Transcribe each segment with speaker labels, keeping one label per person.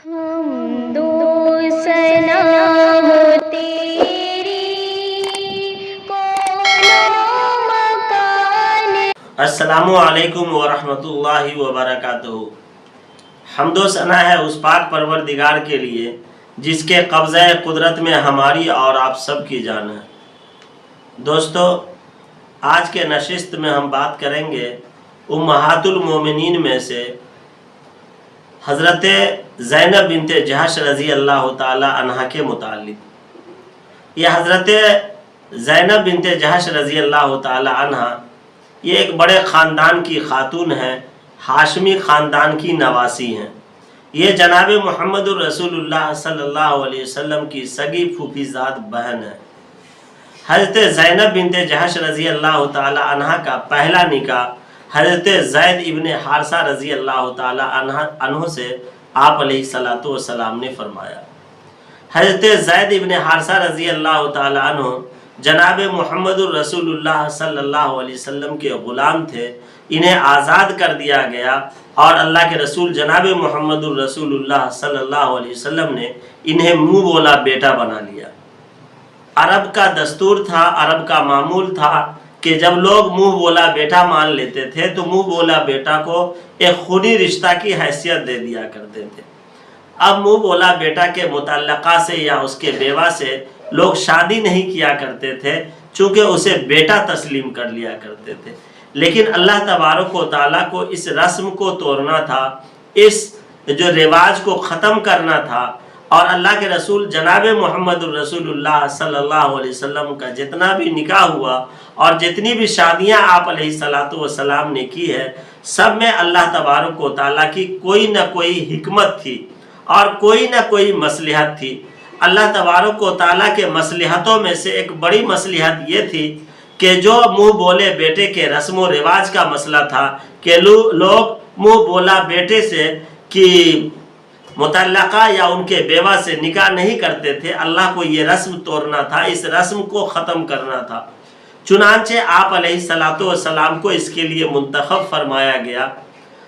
Speaker 1: حمد و ثنا ہو تیری کون مکان۔
Speaker 2: السلام علیکم ورحمۃ اللہ وبرکاتہ۔ حمد و ثنا ہے اس پاک پروردگار کے لیے جس کے قبضہ قدرت میں ہماری اور آپ سب کی جان ہے۔ دوستو، آج کے نشست میں ہم بات کریں گے امہات المومنین میں سے حضرت زینب بنت جحش رضی اللہ تعالی عنہ کے متعلق۔ یہ حضرت زینب بنت جحش رضی اللہ تعالی عنہ یہ ایک بڑے خاندان کی خاتون ہیں، ہاشمی خاندان کی نواسی ہیں۔ یہ جناب محمد الرسول اللہ صلی اللہ علیہ وسلم کی سگی پھوپھی زاد بہن ہے۔ حضرت زینب بنت جحش رضی اللہ تعالی عنہ کا پہلا نکاح حضرت زید ابن حارثہ رضی اللہ تعالی عنہ سے آپ علیہ الصلوۃ والسلام نے فرمایا۔ حضرت زید ابن حارثہ رضی اللہ تعالی عنہ جناب محمد الرسول اللہ صلی اللہ علیہ وسلم کے غلام تھے۔ انہیں آزاد کر دیا گیا اور اللہ کے رسول جناب محمد الرسول اللہ صلی اللہ علیہ وسلم نے انہیں منہ بولا بیٹا بنا لیا۔ عرب کا دستور تھا، عرب کا معمول تھا کہ جب لوگ منہ بولا بیٹا مان لیتے تھے تو منہ بولا بیٹا کو ایک خونی رشتہ کی حیثیت دے دیا کرتے تھے۔ اب منہ بولا بیٹا کے متعلقہ سے یا اس کے بیوہ سے لوگ شادی نہیں کیا کرتے تھے، چونکہ اسے بیٹا تسلیم کر لیا کرتے تھے۔ لیکن اللہ تبارک و تعالیٰ کو اس رسم کو توڑنا تھا، اس جو رواج کو ختم کرنا تھا، اور اللہ کے رسول جناب محمد الرسول اللہ صلی اللہ علیہ وسلم کا جتنا بھی نکاح ہوا اور جتنی بھی شادیاں آپ علیہ الصلوۃ والسلام نے کی ہے، سب میں اللہ تبارک و تعالیٰ کی کوئی نہ کوئی حکمت تھی اور کوئی نہ کوئی مصلحت تھی۔ اللہ تبارک و تعالیٰ کے مصلحتوں میں سے ایک بڑی مصلحت یہ تھی کہ جو منہ بولے بیٹے کے رسم و رواج کا مسئلہ تھا کہ لوگ منہ بولا بیٹے سے کی متعلقہ یا ان کے بیوہ سے نکاح نہیں کرتے تھے۔ اللہ کو یہ رسم توڑنا تھا، اس رسم کو ختم کرنا تھا۔ چنانچہ آپ علیہ الصلوۃ والسلام کو اس کے لیے منتخب فرمایا گیا۔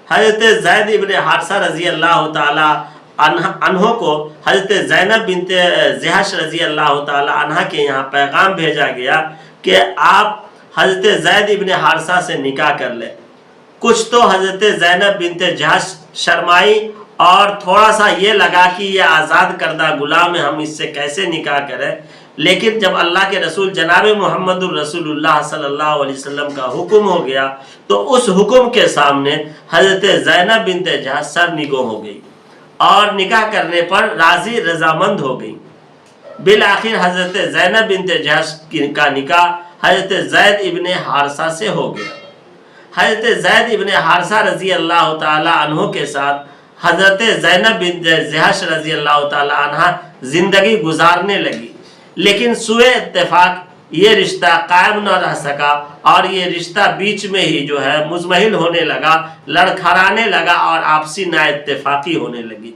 Speaker 2: حضرت زید ابن حارثہ رضی اللہ تعالی عنہ کو حضرت زینب بنت جحش رضی اللہ تعالی عنہ کے یہاں پیغام بھیجا گیا کہ آپ حضرت زید ابن حارثہ سے نکاح کر لیں۔ کچھ تو حضرت زینب بنت جحش شرمائی اور تھوڑا سا یہ لگا کہ یہ آزاد کردہ غلام ہے، ہم اس سے کیسے نکاح کریں۔ لیکن جب اللہ کے رسول جناب محمد الرسول اللہ صلی اللہ علیہ وسلم کا حکم ہو گیا تو اس حکم کے سامنے حضرت زینب بنت جحش سرنگو ہو گئی اور نکاح کرنے پر راضی رضامند ہو گئی۔ بالآخر حضرت زینب بنت جحش کا نکاح حضرت زید ابن حارثہ سے ہو گیا۔ حضرت زید ابن حارثہ رضی اللہ تعالی عنہ کے ساتھ حضرت زینب بنت جحش رضی اللہ تعالی عنہ زندگی گزارنے لگی، لیکن سوء اتفاق یہ رشتہ قائم نہ رہ سکا اور یہ رشتہ بیچ میں ہی جو ہے مزمحل ہونے لگا، لڑکھڑانے لگا اور آپسی نا اتفاقی ہونے لگی۔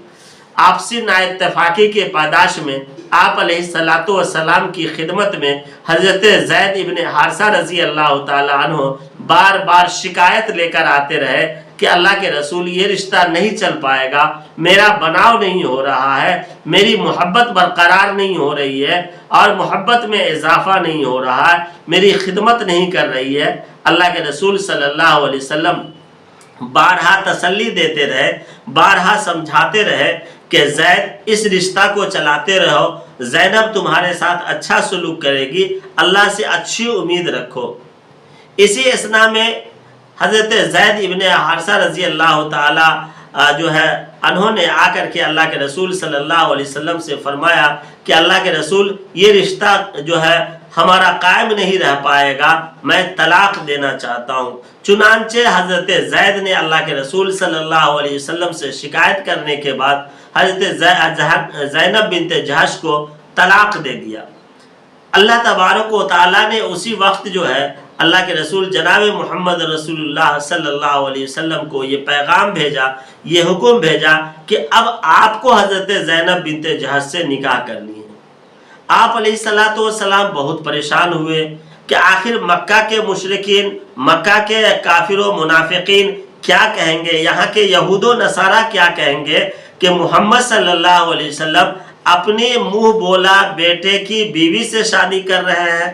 Speaker 2: آپسی نا اتفاقی کے پاداش میں آپ علیہ الصلوۃ والسلام کی خدمت میں حضرت زید ابن حارثہ رضی اللہ تعالی عنہ بار بار شکایت لے کر آتے رہے کہ اللہ کے رسول یہ رشتہ نہیں چل پائے گا، میرا بناؤ نہیں ہو رہا ہے، میری محبت برقرار نہیں ہو رہی ہے اور محبت میں اضافہ نہیں ہو رہا ہے، میری خدمت نہیں کر رہی ہے۔ اللہ کے رسول صلی اللہ علیہ وسلم بارہا تسلی دیتے رہے، بارہا سمجھاتے رہے کہ زید اس رشتہ کو چلاتے رہو، زینب تمہارے ساتھ اچھا سلوک کرے گی، اللہ سے اچھی امید رکھو۔ اسی اثنا میں حضرت زید ابن حارثہ رضی اللہ تعالی جو ہے انہوں نے آ کر کے اللہ کے رسول صلی اللہ علیہ وسلم سے فرمایا کہ اللہ کے رسول یہ رشتہ جو ہے ہمارا قائم نہیں رہ پائے گا، میں طلاق دینا چاہتا ہوں۔ چنانچہ حضرت زید نے اللہ کے رسول صلی اللہ علیہ وسلم سے شکایت کرنے کے بعد حضرت زینب بنت جحش کو طلاق دے دیا۔ اللہ تبارک و تعالیٰ نے اسی وقت جو ہے اللہ کے رسول جناب محمد رسول اللہ صلی اللہ علیہ وسلم کو یہ پیغام بھیجا، یہ حکم بھیجا کہ اب آپ کو حضرت زینب بنت جحش سے نکاح کرنی ہے۔ آپ علیہ الصلوۃ والسلام بہت پریشان ہوئے کہ آخر مکہ کے مشرکین، مکہ کے کافر و منافقین کیا کہیں گے، یہاں کے یہود و نصارہ کیا کہیں گے کہ محمد صلی اللہ علیہ وسلم اپنے منہ بولا بیٹے کی بیوی سے شادی کر رہے ہیں،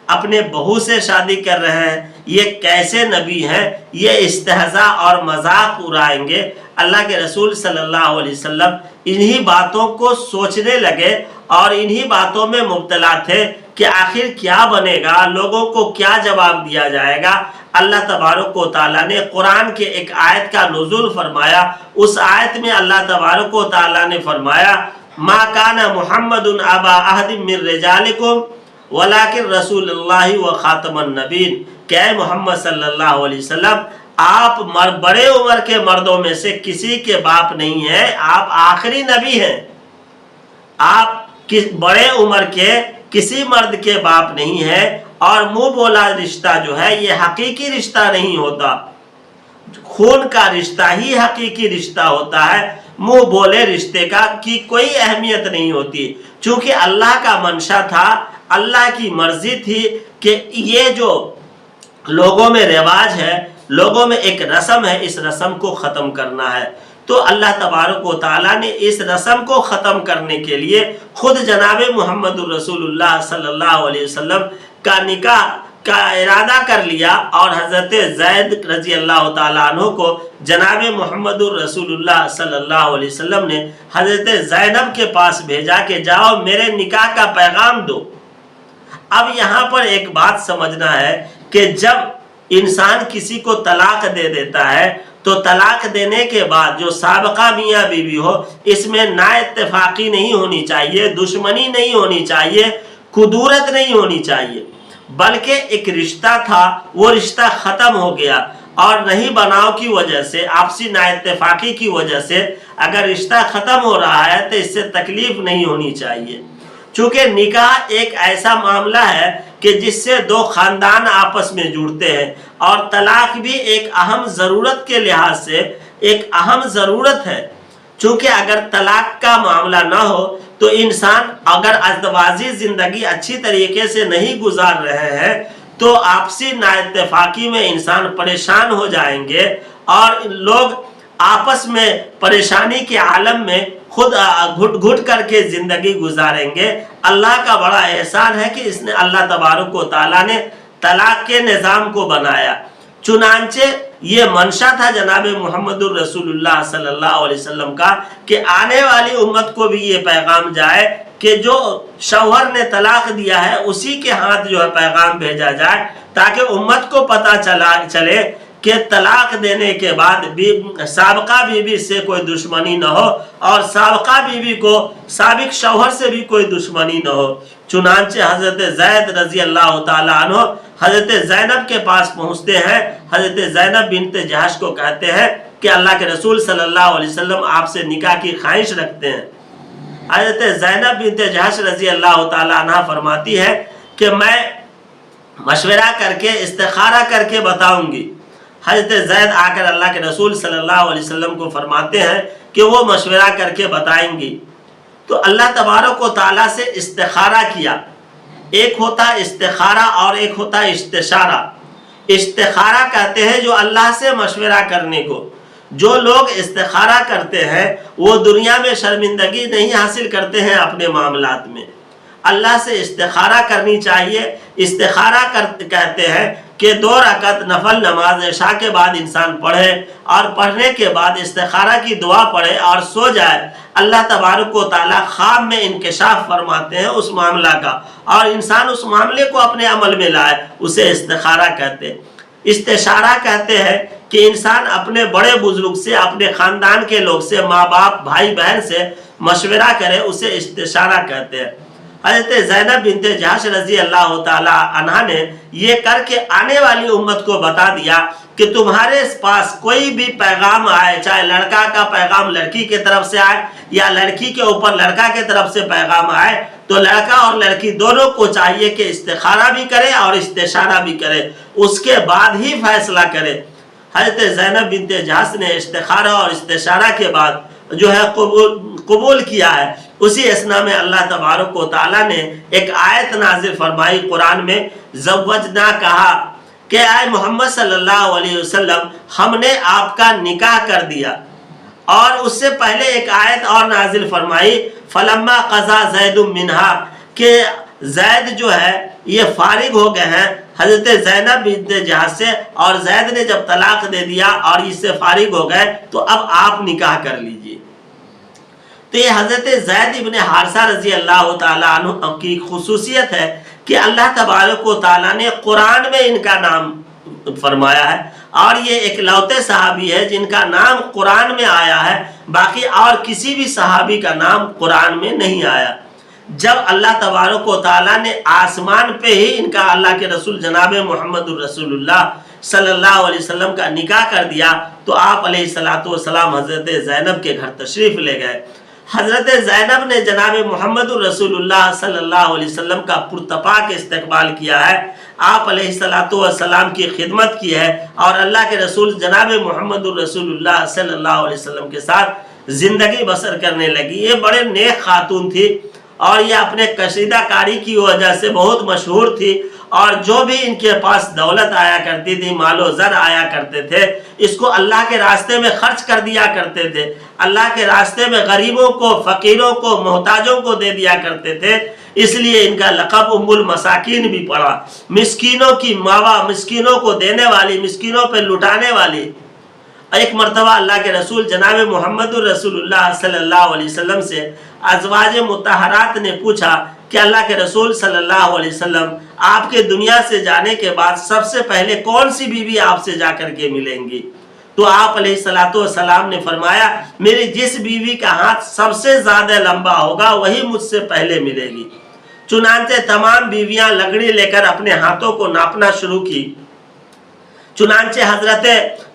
Speaker 2: اپنے بہو سے شادی کر رہے ہیں، یہ کیسے نبی ہیں؟ یہ استہزاء اور مذاق اڑائیں گے۔ اللہ کے رسول صلی اللہ علیہ وسلم انہی باتوں کو سوچنے لگے اور انہی باتوں میں مبتلا تھے کہ آخر کیا بنے گا، لوگوں کو کیا جواب دیا جائے گا۔ اللہ تبارک و تعالیٰ نے قرآن کے ایک آیت کا نزول فرمایا۔ اس آیت میں اللہ تبارک و تعالیٰ نے فرمایا ما کان محمد ابا احد من رجالکم ولکن رسول اللہ و خاتم النبیین، کہ اے محمد صلی اللہ علیہ وسلم آپ بڑے عمر کے مردوں میں سے کسی کے باپ نہیں ہیں، آپ آخری نبی ہیں۔ آپ بڑے عمر کے کسی مرد کے باپ نہیں ہیں، اور منہ بولا رشتہ جو ہے یہ حقیقی رشتہ نہیں ہوتا، خون کا رشتہ ہی حقیقی رشتہ ہوتا ہے، منہ بولے رشتے کی کوئی اہمیت نہیں ہوتی، چونکہ اللہ کا منشا تھا، اللہ کی مرضی تھی کہ یہ جو لوگوں میں رواج ہے، لوگوں میں ایک رسم ہے، اس رسم کو ختم کرنا ہے۔ تو اللہ تبارک و تعالیٰ نے اس رسم کو ختم کرنے کے لیے خود جناب محمد الرسول اللہ صلی اللہ علیہ وسلم کا نکاح کا ارادہ کر لیا، اور حضرت زید رضی اللہ تعالیٰ عنہ کو جناب محمد الرسول اللہ صلی اللہ علیہ وسلم نے حضرت زینب کے پاس بھیجا کہ جاؤ میرے نکاح کا پیغام دو۔ اب یہاں پر ایک بات سمجھنا ہے کہ جب انسان کسی کو طلاق دے دیتا ہے تو طلاق دینے کے بعد جو سابقہ میاں بیوی ہو، اس میں نا اتفاقی نہیں ہونی چاہیے، دشمنی نہیں ہونی چاہیے، کدورت نہیں ہونی چاہیے، بلکہ ایک رشتہ تھا، وہ رشتہ ختم ہو گیا، اور نہیں بناؤ کی وجہ سے، آپسی نا اتفاقی کی وجہ سے اگر رشتہ ختم ہو رہا ہے تو اس سے تکلیف نہیں ہونی چاہیے، چونکہ نکاح ایک ایسا معاملہ ہے کہ جس سے دو خاندان آپس میں جڑتے ہیں، اور طلاق بھی ایک اہم ضرورت کے لحاظ سے ایک اہم ضرورت ہے، چونکہ اگر طلاق کا معاملہ نہ ہو تو انسان اگر ازدواجی زندگی اچھی طریقے سے نہیں گزار رہے ہیں تو آپسی نا اتفاقی میں انسان پریشان ہو جائیں گے، اور لوگ آپس میں پریشانی کے عالم میں خود گھٹ گھٹ کر کے زندگی گزاریں گے۔ اللہ کا بڑا احسان ہے کہ اس نے اللہ تبارک و تعالیٰ نے طلاق کے نظام کو بنایا، چنانچہ یہ منشا تھا جناب محمد الرسول اللہ صلی اللہ علیہ وسلم کا کہ آنے والی امت کو بھی یہ پیغام جائے کہ جو شوہر نے طلاق دیا ہے اسی کے ہاتھ جو ہے پیغام بھیجا جائے، تاکہ امت کو پتہ چلے کہ طلاق دینے کے بعد سابقہ بیوی سے کوئی دشمنی نہ ہو، اور سابقہ بیوی کو سابق شوہر سے بھی کوئی دشمنی نہ ہو۔ چنانچہ حضرت زید رضی اللہ تعالیٰ عنہ حضرت زینب کے پاس پہنچتے ہیں، حضرت زینب بنت جہش کو کہتے ہیں کہ اللہ کے رسول صلی اللہ علیہ وسلم آپ سے نکاح کی خواہش رکھتے ہیں۔ حضرت زینب بنت جہش رضی اللہ تعالیٰ عنہ فرماتی ہے کہ میں مشورہ کر کے استخارہ کر کے بتاؤں گی۔ حضرت زید آ کر اللہ کے رسول صلی اللہ علیہ وسلم کو فرماتے ہیں کہ وہ مشورہ کر کے بتائیں گی۔ تو اللہ تبارک و تعالیٰ سے استخارہ کیا۔ ایک ہوتا استخارہ اور ایک ہوتا استشارہ۔ استخارہ کہتے ہیں جو اللہ سے مشورہ کرنے کو۔ جو لوگ استخارہ کرتے ہیں وہ دنیا میں شرمندگی نہیں حاصل کرتے ہیں اپنے معاملات میں۔ اللہ سے استخارہ کرنی چاہیے۔ استخارہ کہتے ہیں کہ 2 رکعت نفل نماز عشاء کے بعد انسان پڑھے، اور پڑھنے کے بعد استخارہ کی دعا پڑھے اور سو جائے۔ اللہ تبارک و تعالیٰ خواب میں انکشاف فرماتے ہیں اس معاملہ کا، اور انسان اس معاملے کو اپنے عمل میں لائے، اسے استخارہ کہتے ہیں۔ استشارہ کہتے ہیں کہ انسان اپنے بڑے بزرگ سے، اپنے خاندان کے لوگ سے، ماں باپ بھائی بہن سے مشورہ کرے، اسے استشارہ کہتے ہیں۔ حضرت زینب بنت جہش رضی اللہ تعالیٰ عنہ نے یہ کر کے آنے والی امت کو بتا دیا کہ تمہارے پاس کوئی بھی پیغام آئے، چاہے لڑکا کا پیغام لڑکی کی طرف سے آئے یا لڑکی کے اوپر لڑکا کی طرف سے پیغام آئے، تو لڑکا اور لڑکی دونوں کو چاہیے کہ استخارہ بھی کرے اور استشارہ بھی کرے، اس کے بعد ہی فیصلہ کرے۔ حضرت زینب بنت جہش نے استخارہ اور استشارہ کے بعد جو ہے قبول کیا ہے۔ اسی اسنا میں اللہ تبارک و تعالیٰ نے ایک آیت نازل فرمائی قرآن میں، زوجنا، کہا کہ اے محمد صلی اللہ علیہ وسلم ہم نے آپ کا نکاح کر دیا۔ اور اس سے پہلے ایک آیت اور نازل فرمائی فلما قضا زید منہا کہ زید جو ہے یہ فارغ ہو گئے ہیں حضرت زینب بنت جہش سے، اور زید نے جب طلاق دے دیا اور اس سے فارغ ہو گئے تو اب آپ نکاح کر لیجئے۔ تو یہ حضرت زید ابن حارثہ رضی اللہ تعالیٰ عنہ کی خصوصیت ہے کہ اللہ تبارک و تعالیٰ نے قرآن میں ان کا نام فرمایا ہے، اور یہ اکلوتے صحابی ہے جن کا نام قرآن میں آیا ہے، باقی اور کسی بھی صحابی کا نام قرآن میں نہیں آیا۔ جب اللہ تبارک و تعالیٰ نے آسمان پہ ہی ان کا اللہ کے رسول جناب محمد الرسول اللہ صلی اللہ علیہ وسلم کا نکاح کر دیا تو آپ علیہ الصلوۃ والسلام حضرت زینب کے گھر تشریف لے گئے۔ حضرت زینب نے جناب محمد الرسول اللہ صلی اللہ علیہ وسلم کا پرتپاک استقبال کیا ہے، آپ علیہ الصلوۃ والسلام کی خدمت کی ہے، اور اللہ کے رسول جناب محمد الرسول اللہ صلی اللہ علیہ وسلم کے ساتھ زندگی بسر کرنے لگی۔ یہ بڑے نیک خاتون تھی اور یہ اپنے کشیدہ کاری کی وجہ سے بہت مشہور تھی، اور جو بھی ان کے پاس دولت آیا کرتی تھی، مال و زر آیا کرتے تھے، اس کو اللہ کے راستے میں خرچ کر دیا کرتے تھے، اللہ کے راستے میں غریبوں کو، فقیروں کو، محتاجوں کو دے دیا کرتے تھے، اس لیے ان کا لقب ام المساکین بھی پڑا، مسکینوں کی ماوا، مسکینوں کو دینے والی، مسکینوں پہ لٹانے والی۔ ایک مرتبہ اللہ کے رسول جناب محمد الرسول اللہ صلی اللہ علیہ وسلم سے ازواج مطہرات نے پوچھا کہ اللہ کے رسول صلی اللہ علیہ وسلم آپ کے دنیا سے جانے کے بعد سب سے پہلے کون سی بیوی آپ سے جا کر کے ملیں گی؟ تو آپ علیہ الصلوۃ والسلام نے فرمایا میری جس بیوی کا ہاتھ سب سے زیادہ لمبا ہوگا وہی مجھ سے پہلے ملے گی۔ چنانچہ تمام بیویاں لکڑی لے کر اپنے ہاتھوں کو ناپنا شروع کی۔ چنانچہ حضرت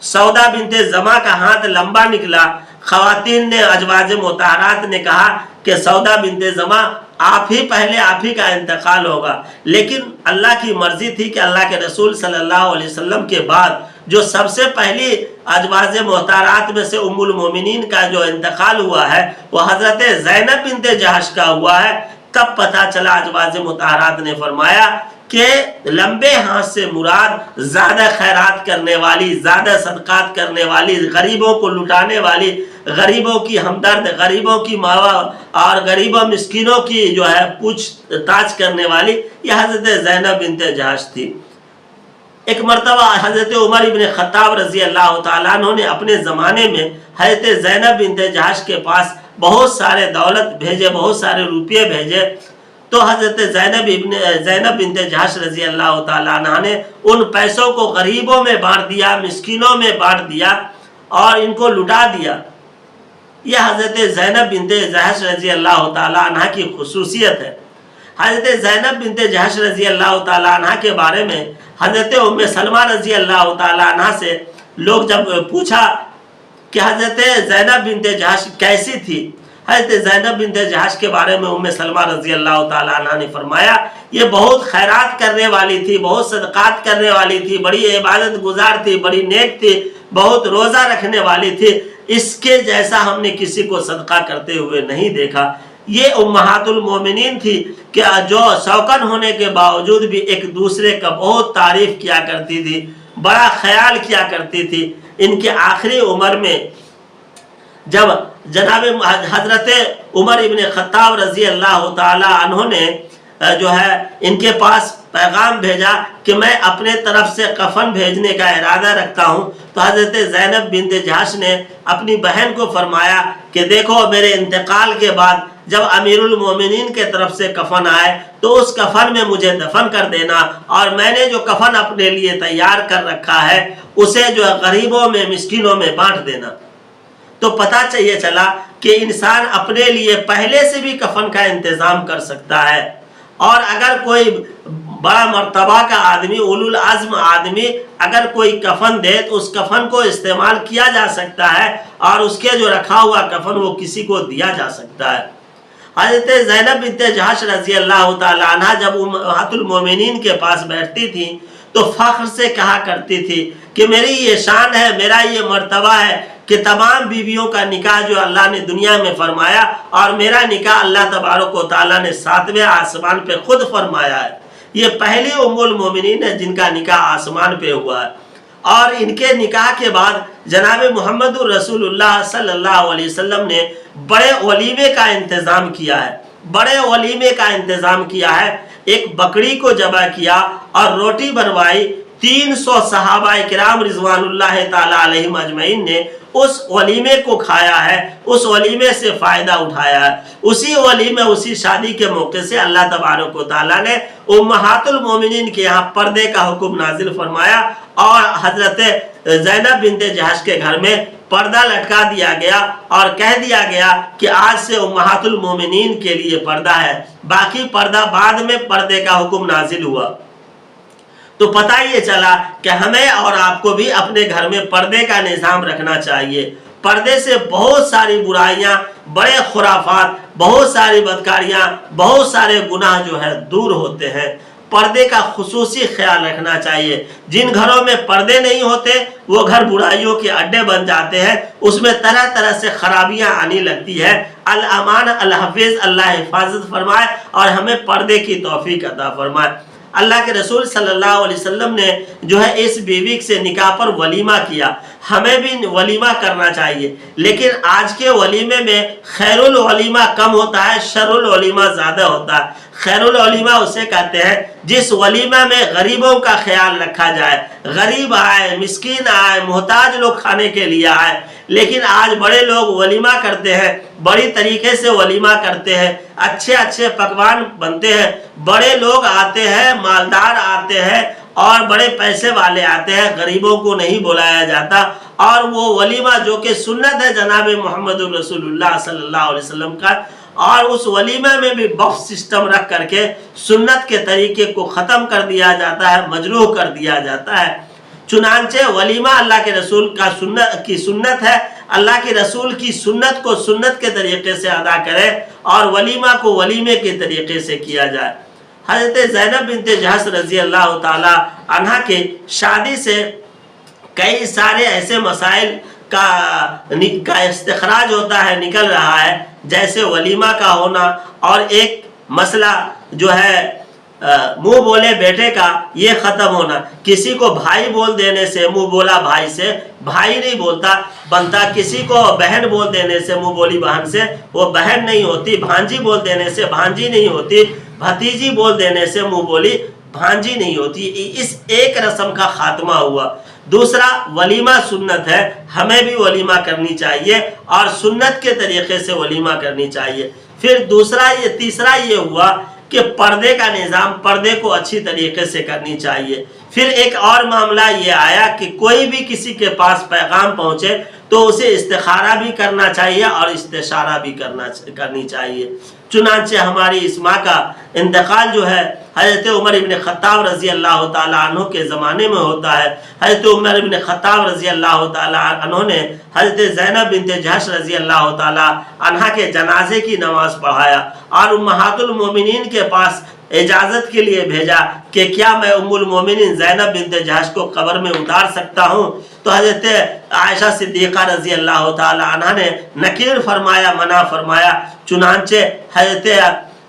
Speaker 2: سودا بنت زما کا ہاتھ لمبا نکلا۔ خواتین نے، ازواج مطہرات نے کہا کہ سودا بنت زما آپ ہی پہلے، آپ ہی کا انتقال ہوگا، لیکن اللہ کی مرضی تھی کہ اللہ کے رسول صلی اللہ علیہ وسلم کے بعد جو سب سے پہلی ازواج مطہرات میں سے ام المومنین کا جو انتقال ہوا ہے وہ حضرت زینب بنت جہش کا ہوا ہے۔ تب پتہ چلا، ازواج مطہرات نے فرمایا کہ لمبے ہاتھ سے مراد زیادہ خیرات کرنے والی، زیادہ صدقات کرنے والی، غریبوں کو لٹانے والی، غریبوں کی ہمدرد، غریبوں کی ماوا اور غریبوں مسکینوں کی جو ہے پوچھ تاچھ کرنے والی یہ حضرت زینب بنت جہش تھی۔ ایک مرتبہ حضرت عمر ابن خطاب رضی اللہ تعالیٰ عنہ نے اپنے زمانے میں حضرت زینب بنت جہش کے پاس بہت سارے دولت بھیجے، بہت سارے روپیے بھیجے، تو حضرت زینب بنت جہش رضی اللہ تعالیٰ عنہ نے ان پیسوں کو غریبوں میں بانٹ دیا، مسکینوں میں بانٹ دیا اور ان کو لٹا دیا۔ یہ حضرت زینب بنت جہش رضی اللہ تعالیٰ عنہ کی خصوصیت ہے۔ حضرت زینب بنت جہش رضی اللہ تعالیٰ عنہ کے بارے میں حضرت ام سلمہ رضی اللہ تعالیٰ عنہ سے لوگ جب پوچھا کہ حضرت زینب بنت جہش کیسی تھی، حضرت زینب بنت جہش کے بارے میں ام سلمہ رضی اللہ تعالیٰ عنہ نے فرمایا یہ بہت خیرات کرنے والی تھی، بہت صدقات کرنے والی تھی، بڑی عبادت گزار تھی، بڑی نیک تھی، بہت روزہ رکھنے والی تھی، اس کے جیسا ہم نے کسی کو صدقہ کرتے ہوئے نہیں دیکھا۔ یہ امہات المومنین تھی کہ جو شوکن ہونے کے باوجود بھی ایک دوسرے کا بہت تعریف کیا کرتی تھی، بڑا خیال کیا کرتی تھی۔ ان کے آخری عمر میں جب جناب حضرت عمر ابن خطاب رضی اللہ تعالی عنہ نے جو ہے ان کے پاس پیغام بھیجا کہ میں اپنے طرف سے کفن بھیجنے کا ارادہ رکھتا ہوں، تو حضرت زینب بنت جہش نے اپنی بہن کو فرمایا کہ دیکھو میرے انتقال کے بعد جب امیر المومنین کے طرف سے کفن آئے تو اس کفن میں مجھے دفن کر دینا، اور میں نے جو کفن اپنے لیے تیار کر رکھا ہے اسے جو غریبوں میں، مسکینوں میں بانٹ دینا۔ تو پتہ چاہیے چلا کہ انسان اپنے لیے پہلے سے بھی کفن کا انتظام کر سکتا ہے، اور اگر کوئی بڑا مرتبہ کا آدمی، اولو العزم آدمی اگر کوئی کفن دے تو اس کفن کو استعمال کیا جا سکتا ہے، اور اس کے جو رکھا ہوا کفن وہ کسی کو دیا جا سکتا ہے۔ حضرت زینب بنت جہش رضی اللہ تعالی عنہ جب امہات المومنین کے پاس بیٹھتی تھی تو فخر سے کہا کرتی تھی کہ میری یہ شان ہے، میرا یہ مرتبہ ہے کہ تمام بیویوں کا نکاح جو اللہ نے دنیا میں فرمایا، اور میرا نکاح اللہ تبارک و تعالیٰ نے 7ویں آسمان پہ خود فرمایا ہے۔ یہ پہلی ام المومنین ہے جن کا نکاح آسمان پہ ہوا ہے، اور ان کے نکاح کے بعد جناب محمد رسول اللہ صلی اللہ علیہ وسلم نے بڑے ولیمے کا انتظام کیا ہے، بڑے ولیمے کا انتظام کیا ہے۔ ایک بکری کو ذبح کیا اور روٹی بنوائی، 300 صحابہ کرام رضوان اللہ تعالی علیہم اجمعین نے اس ولیمے کو کھایا ہے، اس ولیمے سے فائدہ اٹھایا ہے۔ اسی ولیمے، اسی شادی کے موقع سے اللہ تبارک و تعالیٰ نے امہات المومنین کے یہاں پردے کا حکم نازل فرمایا اور حضرت زینب بنت جحش کے گھر میں پردہ لٹکا دیا گیا اور کہہ دیا گیا کہ آج سے امہات المومنین کے لیے پردہ ہے، باقی پردہ بعد میں پردے کا حکم نازل ہوا۔ تو پتہ یہ چلا کہ ہمیں اور آپ کو بھی اپنے گھر میں پردے کا نظام رکھنا چاہیے۔ پردے سے بہت ساری برائیاں، بڑے خرافات، بہت ساری بدکاریاں، بہت سارے گناہ جو ہے دور ہوتے ہیں۔ پردے کا خصوصی خیال رکھنا چاہیے۔ جن گھروں میں پردے نہیں ہوتے وہ گھر برائیوں کے اڈے بن جاتے ہیں، اس میں طرح طرح سے خرابیاں آنے لگتی ہے۔ الامان الحفظ، اللہ حفاظت فرمائے اور ہمیں پردے کی توفیق عطا فرمائے۔ اللہ کے رسول صلی اللہ علیہ وسلم نے جو ہے اس بیوی سے نکاح پر ولیمہ کیا، ہمیں بھی ولیمہ کرنا چاہیے، لیکن آج کے ولیمے میں خیر الولیمہ کم ہوتا ہے، شر الولیمہ زیادہ ہوتا ہے۔ خیر الولیمہ اسے کہتے ہیں جس ولیمہ میں غریبوں کا خیال رکھا جائے، غریب آئے، مسکین آئے، محتاج لوگ کھانے کے لیے آئے۔ لیکن آج بڑے لوگ ولیمہ کرتے ہیں، بڑی طریقے سے ولیمہ کرتے ہیں، اچھے اچھے پکوان بنتے ہیں، بڑے لوگ آتے ہیں، مالدار آتے ہیں اور بڑے پیسے والے آتے ہیں، غریبوں کو نہیں بلایا جاتا۔ اور وہ ولیمہ جو کہ سنت ہے جناب محمد رسول اللہ صلی اللہ علیہ وسلم کا، اور اس ولیمہ میں بھی بف سسٹم رکھ کر کے سنت کے طریقے کو ختم کر دیا جاتا ہے، مجروح کر دیا جاتا ہے۔ چنانچہ ولیمہ اللہ کے رسول کی سنت ہے، اللہ کے رسول کی سنت کو سنت کے طریقے سے ادا کرے اور ولیمہ کو ولیمے کے طریقے سے کیا جائے۔ حضرت زینب بنت جحش رضی اللہ تعالی عنہ کے شادی سے کئی سارے ایسے مسائل کا استخراج ہوتا ہے، نکل رہا ہے، جیسے ولیمہ کا ہونا، اور ایک مسئلہ جو ہے منہ بولے بیٹے کا یہ ختم ہونا۔ کسی کو بھائی بول دینے سے، منہ بولا بھائی سے بھائی نہیں بنتا، کسی کو بہن بول دینے سے، منہ بولی بہن سے وہ بہن نہیں ہوتی، بھانجی بول دینے سے بھانجی نہیں ہوتی، بھتیجی بول دینے سے منہ بولی بھانجی نہیں ہوتی۔ اس ایک رسم کا خاتمہ ہوا۔ دوسرا، ولیمہ سنت ہے، ہمیں بھی ولیمہ کرنی چاہیے اور سنت کے طریقے سے ولیمہ کرنی چاہیے۔ پھر تیسرا یہ ہوا کہ پردے کا نظام، پردے کو اچھی طریقے سے کرنی چاہیے۔ پھر ایک اور معاملہ یہ آیا کہ کوئی بھی کسی کے پاس پیغام پہنچے تو اسے استخارہ بھی کرنا چاہیے اور استشارہ بھی کرنی چاہیے۔ چنانچہ ہماری اس ماں کا انتقال جو ہے حضرت عمر ابن خطاب رضی اللہ تعالیٰ عنہ کے زمانے میں ہوتا ہے۔ حضرت عمر ابن خطاب رضی اللہ تعالیٰ عنہ نے حضرت زینب بنت جحش رضی اللہ تعالیٰ عنہ کے جنازے کی نماز پڑھایا اور امہات المومنین کے پاس اجازت کے لیے بھیجا کہ کیا میں ام المومنین زینب بنت جحش کو قبر میں اتار سکتا ہوں؟ تو حضرت عائشہ صدیقہ رضی اللہ تعالی عنہ نے نکیر فرمایا، منع فرمایا۔ چنانچہ حضرت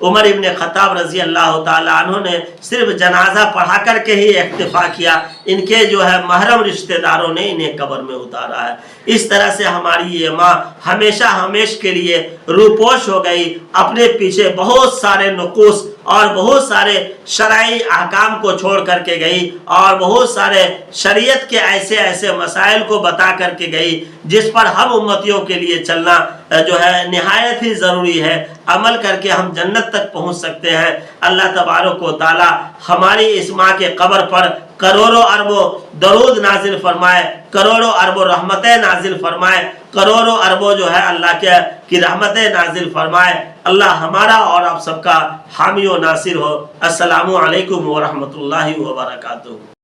Speaker 2: عمر ابن خطاب رضی اللہ تعالی عنہ نے صرف جنازہ پڑھا کر کے ہی اکتفا کیا، ان کے جو ہے محرم رشتہ داروں نے انہیں قبر میں اتارا ہے۔ اس طرح سے ہماری یہ ماں ہمیشہ ہمیش کے لیے روپوش ہو گئی، اپنے پیچھے بہت سارے نقوص اور بہت سارے شرعی احکام کو چھوڑ کر کے گئی اور بہت سارے شریعت کے ایسے مسائل کو بتا کر کے گئی جس پر ہم امتیوں کے لیے چلنا جو ہے نہایت ہی ضروری ہے۔ عمل کر کے ہم جنت تک پہنچ سکتے ہیں۔ اللہ تبارک و تعالی ہماری اس ماں کے قبر پر کروڑوں اربوں درود نازل فرمائے، کروڑوں اربوں رحمتیں نازل فرمائے، کروڑوں اربوں جو ہے اللہ کی رحمتیں نازل فرمائے۔ اللہ ہمارا اور آپ سب کا حامی و ناصر ہو۔ السلام علیکم ورحمۃ اللہ وبرکاتہ۔